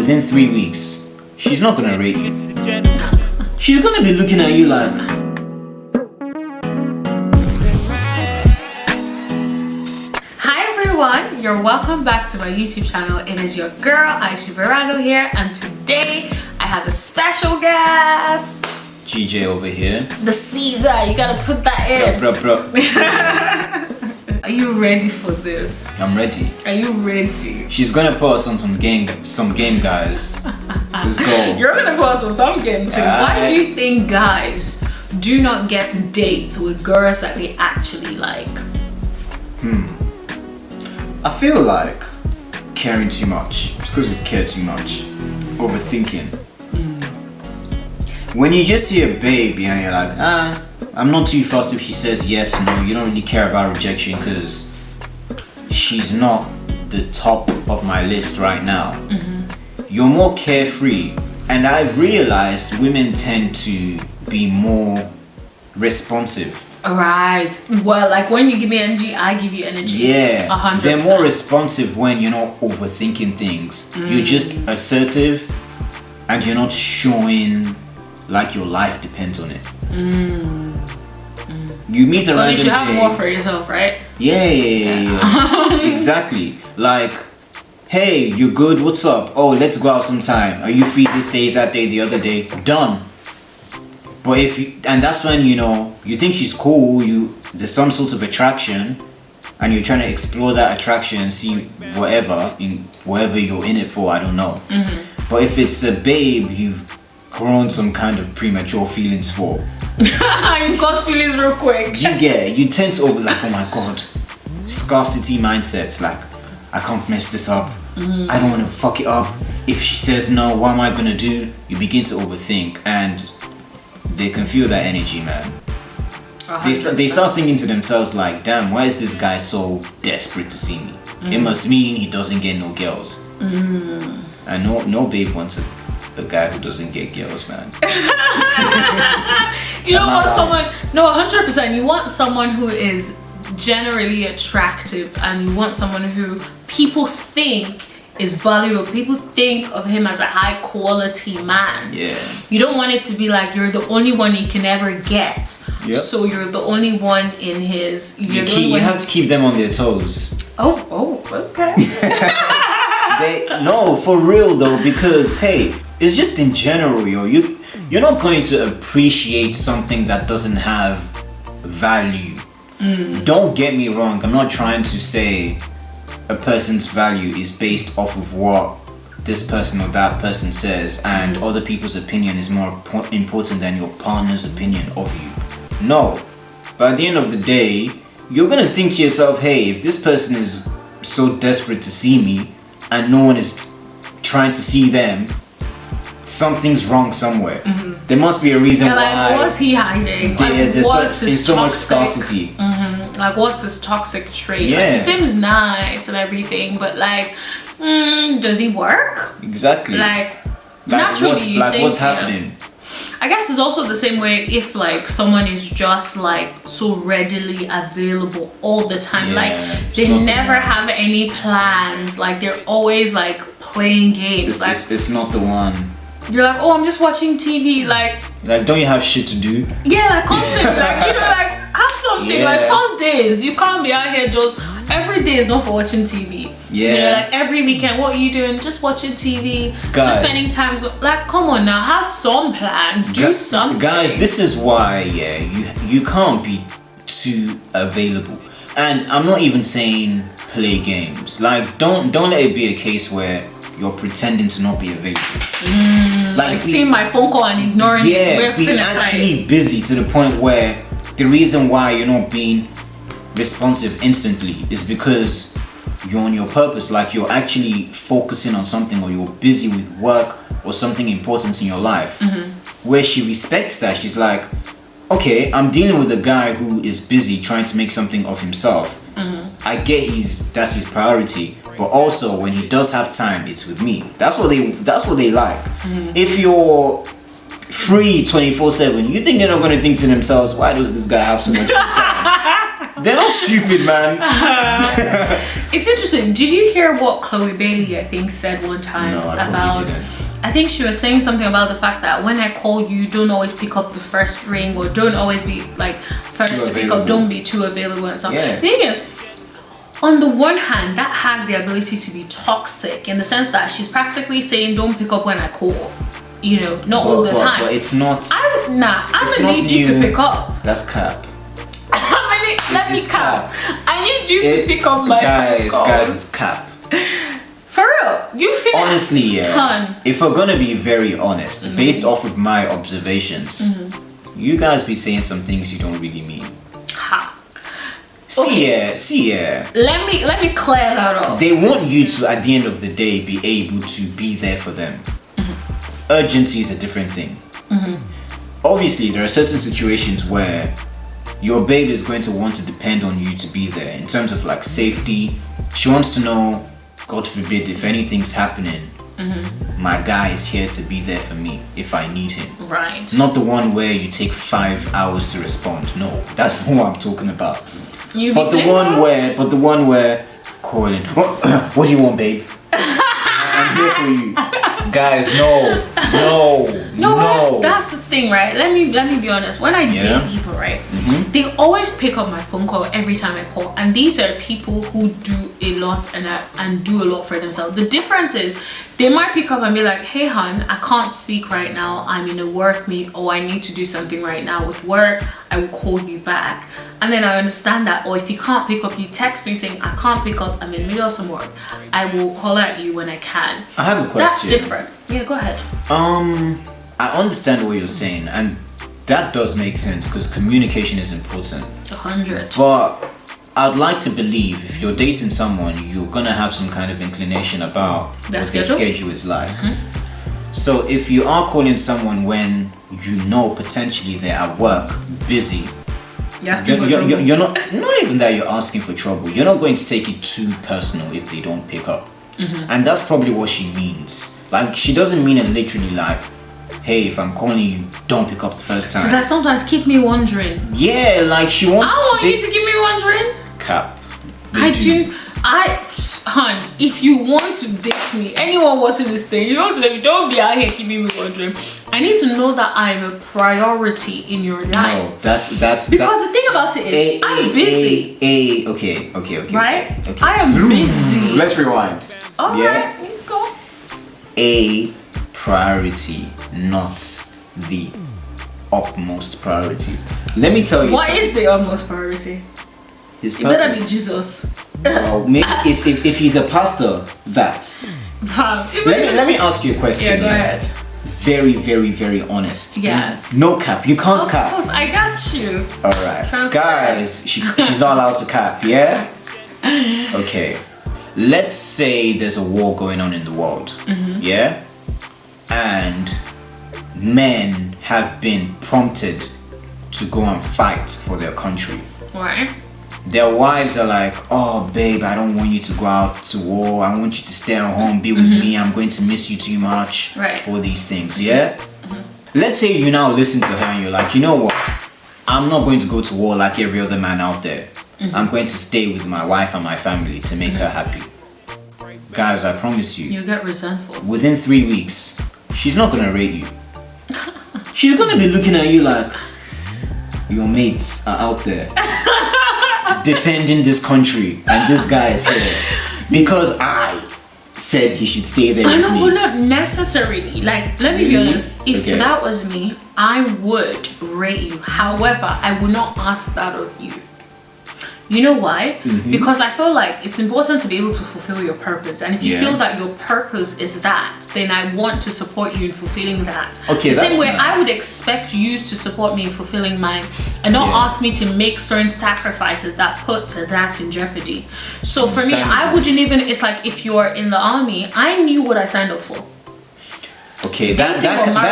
within 3 weeks, she's not gonna rate you. She's gonna be looking at you like, everyone, you're welcome back to my YouTube channel. It is your girl Aisheey Verano here, and today I have a special guest. GJ over here. The Caesar, you gotta put that in. Bro. Are you ready for this? I'm ready. Are you ready? She's gonna put us on some game, guys. Let's go. You're gonna put us on some game too. Why do you think guys do not get dates with girls that they actually like? I feel like caring too much. It's because we care too much. Overthinking. When you just see a baby and you're like, I'm not too fussed if she says yes, no. You don't really care about rejection because she's not the top of my list right now. You're more carefree. And I've realized women tend to be more responsive. Right. Well, like when you give me energy, I give you energy. Yeah. 100%. They're more responsive when you're not overthinking things. You're just assertive and you're not showing like your life depends on it. You meet a random you should have day. more for yourself, right? Yeah. Exactly. Like, hey, you good? What's up? Oh, let's go out sometime. Are you free this day, that day, the other day? Done. But and that's when you think she's cool, there's some sort of attraction, and you're trying to explore that attraction and see whatever you're in it for. I don't know. But if it's a babe you've grown some kind of premature feelings for, you got feelings real quick. you tend to over like, oh my god, scarcity mindsets. Like, I can't mess this up. I don't want to fuck it up. If she says no, what am I gonna do? You begin to overthink, and they can feel that energy, man. They start thinking to themselves like, damn, why is this guy so desperate to see me? It must mean he doesn't get no girls. And no babe wants a guy who doesn't get girls, man. You don't want someone, no, 100%. You want someone who is generally attractive, and you want someone who people think is valuable. People think of him as a high quality man. Yeah. You don't want it to be like you're the only one he can ever get. Yep. So you're the only one in his. You have to keep them on their toes. Oh, okay. No, for real though, because hey, it's just in general, you're not going to appreciate something that doesn't have value. Don't get me wrong. I'm not trying to say a person's value is based off of what this person or that person says, and other people's opinion is more important than your partner's opinion of you. No, but at the end of the day, you're gonna think to yourself, hey, if this person is so desperate to see me and no one is trying to see them, something's wrong somewhere. There must be a reason why. What's he hiding? There's so much scarcity. Like, what's his toxic trait? Yeah. Like, he seems nice and everything, but like, does he work? Exactly. Like naturally, what's happening? I guess it's also the same way if like someone is just like so readily available all the time. Like they never have any plans. Like they're always like playing games. It's not the one. You're like, oh, I'm just watching TV. Like don't you have shit to do? Yeah, like constantly. Like like have something. Like some days you can't be out here just every day is not for watching TV. Like every weekend, what are you doing? Just watching TV, just spending time. Like, come on now, have some plans, do something. Guys, this is why, you can't be too available. And I'm not even saying play games. Like, don't let it be a case where you're pretending to not be available. Like seeing my phone call and ignoring it. Be actually busy to the point where the reason why you're not being responsive instantly is because you're on your purpose. Like you're actually focusing on something, or you're busy with work or something important in your life. Where she respects that. She's like, okay, I'm dealing with a guy who is busy trying to make something of himself. I get that's his priority, but also when he does have time, it's with me. That's what they like. If you're free 24/7, you think they're not going to think to themselves, why does this guy have so much time? They're not stupid, man. It's interesting. Did you hear what Chloe Bailey, I think, said one time No, I about? didn't. I think she was saying something about the fact that when I call you, don't always pick up the first ring, or don't always be like first to pick up. Don't be too available and stuff. Yeah. The thing is, on the one hand, that has the ability to be toxic in the sense that she's practically saying, don't pick up when I call. You know, not all the time. But it's not. I'm gonna need you to pick up. That's cap. Let me cap. I need you to pick up my phone calls. Guys, it's cap. For real, you feel Honestly, yeah. Hun. If we're gonna be very honest, based off of my observations, you guys be saying some things you don't really mean. Ha. See, yeah. Let me clear that up. They want you to, at the end of the day, be able to be there for them. Urgency is a different thing. Obviously, there are certain situations where your babe is going to want to depend on you to be there in terms of like safety. She wants to know, God forbid, if anything's happening, my guy is here to be there for me if I need him. Right. Not the one where you take 5 hours to respond. No, that's not what I'm talking about. But the one where calling, what do you want, babe? I'm here for you. Guys, no. That's the thing, right? Let me be honest. When I date people, right, they always pick up my phone call every time I call, and these are people who do a lot and do a lot for themselves. The difference is they might pick up and be like, hey hon, I can't speak right now, I'm in a work meet, or I need to do something right now with work, I will call you back. And then I understand that. Or if you can't pick up, you text me saying, I can't pick up, I'm in the middle of some work, I will holler at you when I can. I have a question. That's different. Yeah, go ahead. I understand what you're saying, and that does make sense because communication is important. 100. But I'd like to believe if you're dating someone, you're gonna have some kind of inclination about what their schedule is like. So if you are calling someone when you know potentially they're at work, busy, you're not even that you're asking for trouble. You're not going to take it too personal if they don't pick up. And that's probably what she means. Like, she doesn't mean it literally like, hey, if I'm calling you, don't pick up the first time. Because that sometimes keep me wondering. Yeah, like she wants. I want you to keep me wondering. Cap. Hon, if you want to date me, anyone watching this thing, you want to don't be out here keeping me wondering. I need to know that I'm a priority in your life. No, that's because the thing about it is, I'm busy. Okay. Right? Okay. I am busy. Let's rewind. Alright, let's go. A priority, not the utmost priority. Let me tell you. What is the utmost priority? His It better be Jesus. Well, maybe if he's a pastor, that's. Let me ask you a question. Yeah, go ahead. Very, very, very honest. Yes. No cap. You can't cap. Of course, I got you. All right, guys. She's not allowed to cap. Yeah. Okay. Let's say there's a war going on in the world. Yeah. And men have been prompted to go and fight for their country. Right. Their wives are like, oh babe, I don't want you to go out to war. I want you to stay at home, be with me. I'm going to miss you too much. Right. All these things, yeah? Let's say you now listen to her and you're like, you know what? I'm not going to go to war like every other man out there. I'm going to stay with my wife and my family to make her happy. Guys, I promise you. You get resentful. Within 3 weeks, she's not going to rate you. She's going to be looking at you like, your mates are out there defending this country and this guy is here because I said he should stay there with me. I know, but not necessarily. Like, let me be honest. If that was me, I would rate you. However, I would not ask that of you. You know why? Because I feel like it's important to be able to fulfill your purpose. And if you feel that your purpose is that, then I want to support you in fulfilling that. Okay, the same way nice. I would expect you to support me in fulfilling mine and not ask me to make certain sacrifices that put that in jeopardy. So for me, I wouldn't even, it's like if you're in the army, I knew what I signed up for. Okay, that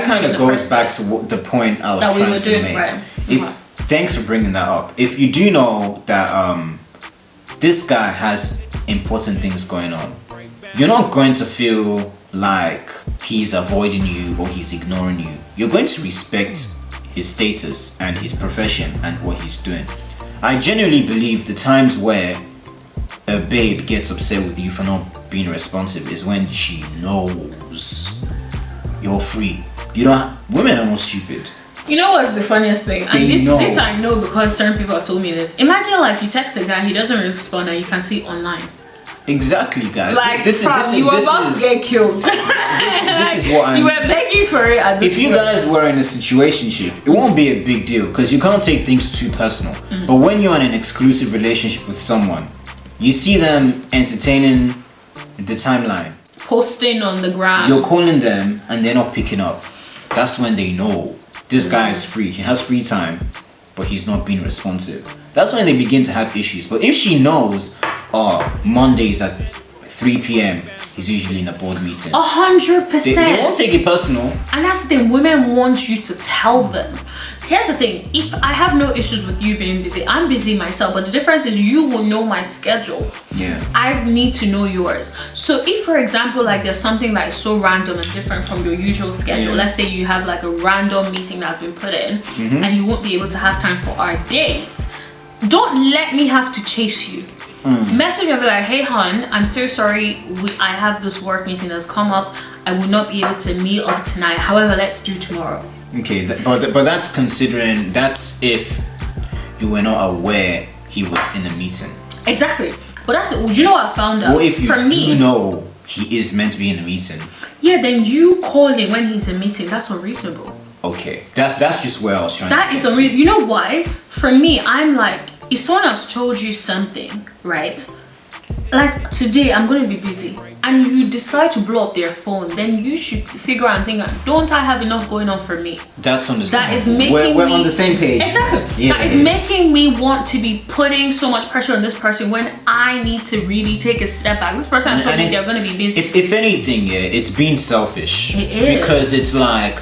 kind of goes back to the point I was trying to make. Right. Thanks for bringing that up. If you do know that this guy has important things going on, you're not going to feel like he's avoiding you or he's ignoring you. You're going to respect his status and his profession and what he's doing. I genuinely believe the times where a babe gets upset with you for not being responsive is when she knows you're free. You don't. Women are not stupid. You know what's the funniest thing? And this I know because certain people have told me this. Imagine like you text a guy, he doesn't respond, and you can see online. Exactly, guys. Like, you were about to get killed. This is what I'm. You were begging for it. At this if you guys were in a situationship, it won't be a big deal because you can't take things too personal. But when you're in an exclusive relationship with someone, you see them entertaining the timeline, posting on the ground. You're calling them and they're not picking up. That's when they know this guy is free. He has free time, but he's not being responsive. That's when they begin to have issues. But if she knows, Mondays at 3 p.m. he's usually in a board meeting. 100%. They won't take it personal. And that's the thing. Women want you to tell them. Here's the thing, if I have no issues with you being busy, I'm busy myself, but the difference is you will know my schedule. Yeah. I need to know yours. So if, for example, like there's something that is so random and different from your usual schedule, let's say you have like a random meeting that's been put in and you won't be able to have time for our date, don't let me have to chase you. Message me and be like, hey hon, I'm so sorry, I have this work meeting that's come up. I will not be able to meet up tonight. However, let's do tomorrow. Okay, but that's considering, that's if you were not aware he was in a meeting. Exactly. But that's it. You know what I found out? Or if you For me, know he is meant to be in a meeting. Yeah, then you calling when he's in a meeting, that's unreasonable. Okay, that's just where I was trying That is unreasonable. You know why? For me, I'm like, if someone has told you something, right? Like today, I'm going to be busy. And you decide to blow up their phone, then you should figure out and think, don't I have enough going on for me? That's understandable. That is making we're me on the same page. Exactly. Yeah, that is making me want to be putting so much pressure on this person when I need to really take a step back. This person told me they're going to be busy. If anything, it's being selfish. It is. Because it's like,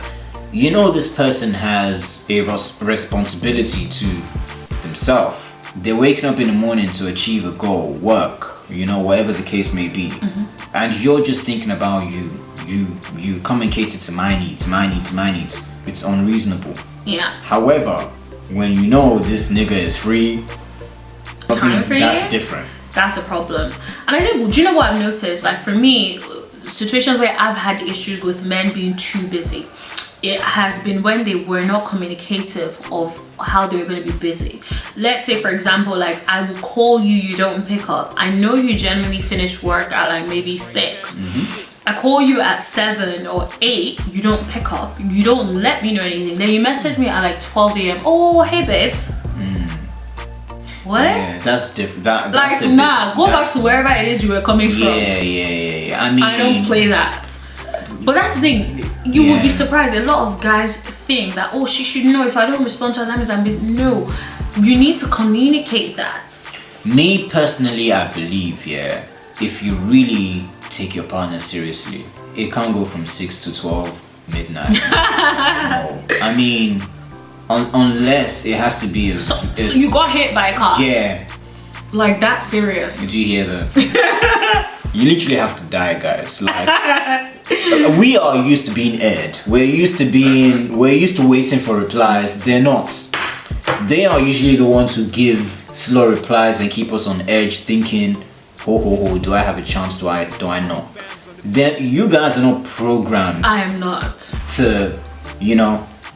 you know, this person has a responsibility to himself. They're waking up in the morning to achieve a goal, work, you know, whatever the case may be. And you're just thinking about you come and cater to my needs. It's unreasonable. Yeah. However, when you know this nigga is free, time for that's different. That's a problem. And I think, do you know what I've noticed? Like for me, situations where I've had issues with men being too busy, it has been when they were not communicative of how they were going to be busy. Let's say, for example, like I will call you, you don't pick up. I know you generally finish work at like maybe 6. I call you at 7 or 8, you don't pick up. You don't let me know anything. Then you message me at like 12 a.m. Oh, hey babes. What? Yeah, that's different. That's like, nah, go back to wherever it is you were coming from. Yeah. I mean, I don't play that. But that's the thing, you would be surprised. A lot of guys think that, oh, she should know if I don't respond to her, that means I'm busy. No, you need to communicate that. Me personally, I believe, if you really take your partner seriously, it can't go from 6 to 12 midnight. No. I mean, unless it has to be so you got hit by a car. Yeah. Like that's serious. Did you hear that? You literally have to die, guys. Like, we are used to being aired. We're used to waiting for replies. They're not. They are usually the ones who give slow replies and keep us on edge, thinking, do I have a chance? Do I not? Then you guys are not programmed. I am not. To,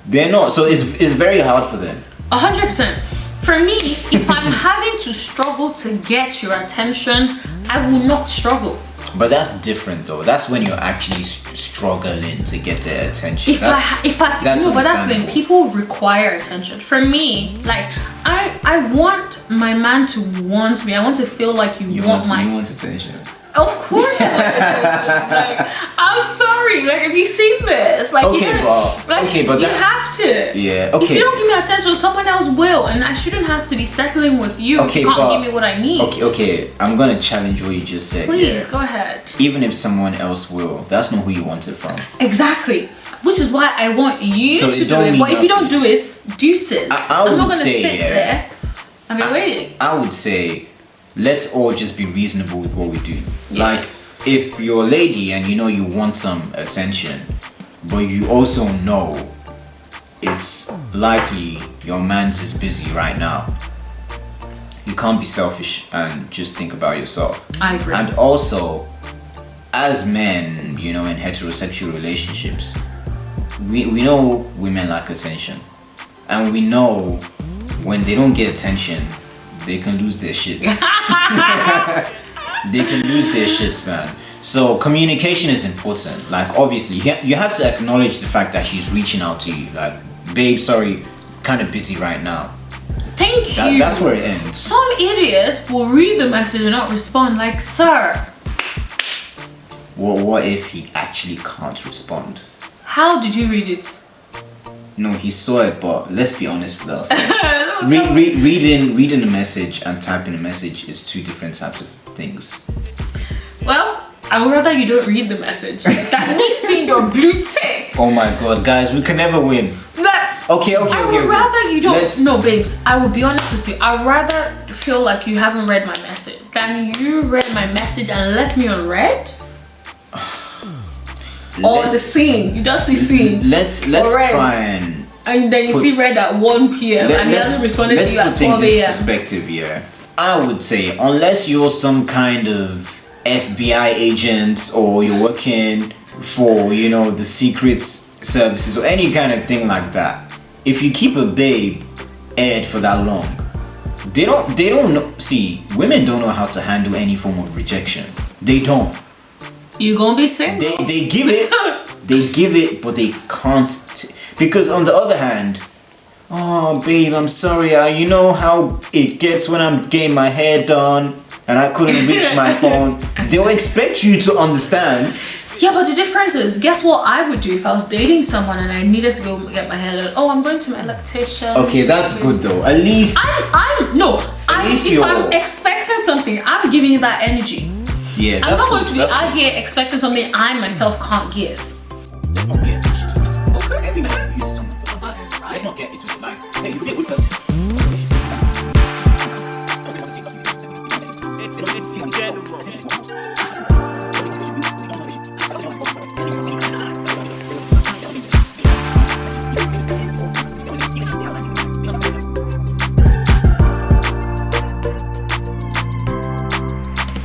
they're not. So it's very hard for them. 100%. For me, if I'm having to struggle to get your attention, I will not struggle. But that's different though. That's when you're actually struggling to get their attention. But that's the thing. People require attention. For me, like I want my man to want me. I want to feel like you want attention. Of course I want attention. Like, I'm sorry. Like if you see this, like but you have to. Yeah. Okay. If you don't give me attention, someone else will, and I shouldn't have to be settling with you. Okay, if you can't give me what I need. Okay. I'm gonna challenge what you just said. Please go ahead. Even if someone else will, that's not who you want it from. Exactly. Which is why I want you to do it. But if you don't do it, deuces. I'm not gonna sit there and be waiting. I would say, let's all just be reasonable with what we do. Like, if you're a lady and you know you want some attention, but you also know it's likely your man's is busy right now, you can't be selfish and just think about yourself. I agree. And also, as men, you know, in heterosexual relationships, we know women like attention, and we know when they don't get attention, they can lose their shit. They can lose their shits, man. So communication is important. Like, obviously, you have to acknowledge the fact that she's reaching out to you. Like, babe, sorry, kind of busy right now. Thank you. That's where it ends. Some idiots will read the message and not respond. Like, sir. What if he actually can't respond? How did you read it? No, he saw it, but let's be honest with ourselves. Reading the message and typing the message is two different types of things. Well, I would rather you don't read the message. That me seeing your blue tick. Oh my god, guys, we can never win. Okay. I would rather you don't. No, babes, I will be honest with you. I'd rather feel like you haven't read my message than you read my message and left me unread. Or the scene. You just see scene. Let's try and then you see red at 1 p.m. and he hasn't responded to you at 12 a.m. Perspective, yeah. I would say, unless you're some kind of FBI agent or you're working for, you know, the secret services or any kind of thing like that, if you keep a babe aired for that long, they don't know. See, women don't know how to handle any form of rejection. They don't. You gonna be single? They give it, but they can't. Because on the other hand, oh babe, I'm sorry. You know how it gets when I'm getting my hair done and I couldn't reach my phone. They'll expect you to understand. Yeah, but the difference is, guess what I would do if I was dating someone and I needed to go get my hair done? Oh, I'm going to my electrician. Okay, that's good though. At least. If I'm expecting something, I'm giving you that energy. Yeah, I'm not going to be out here expecting something I myself can't give. Okay. Everybody uses something for something. Let's not get into it. Like, hey, you could be a good person.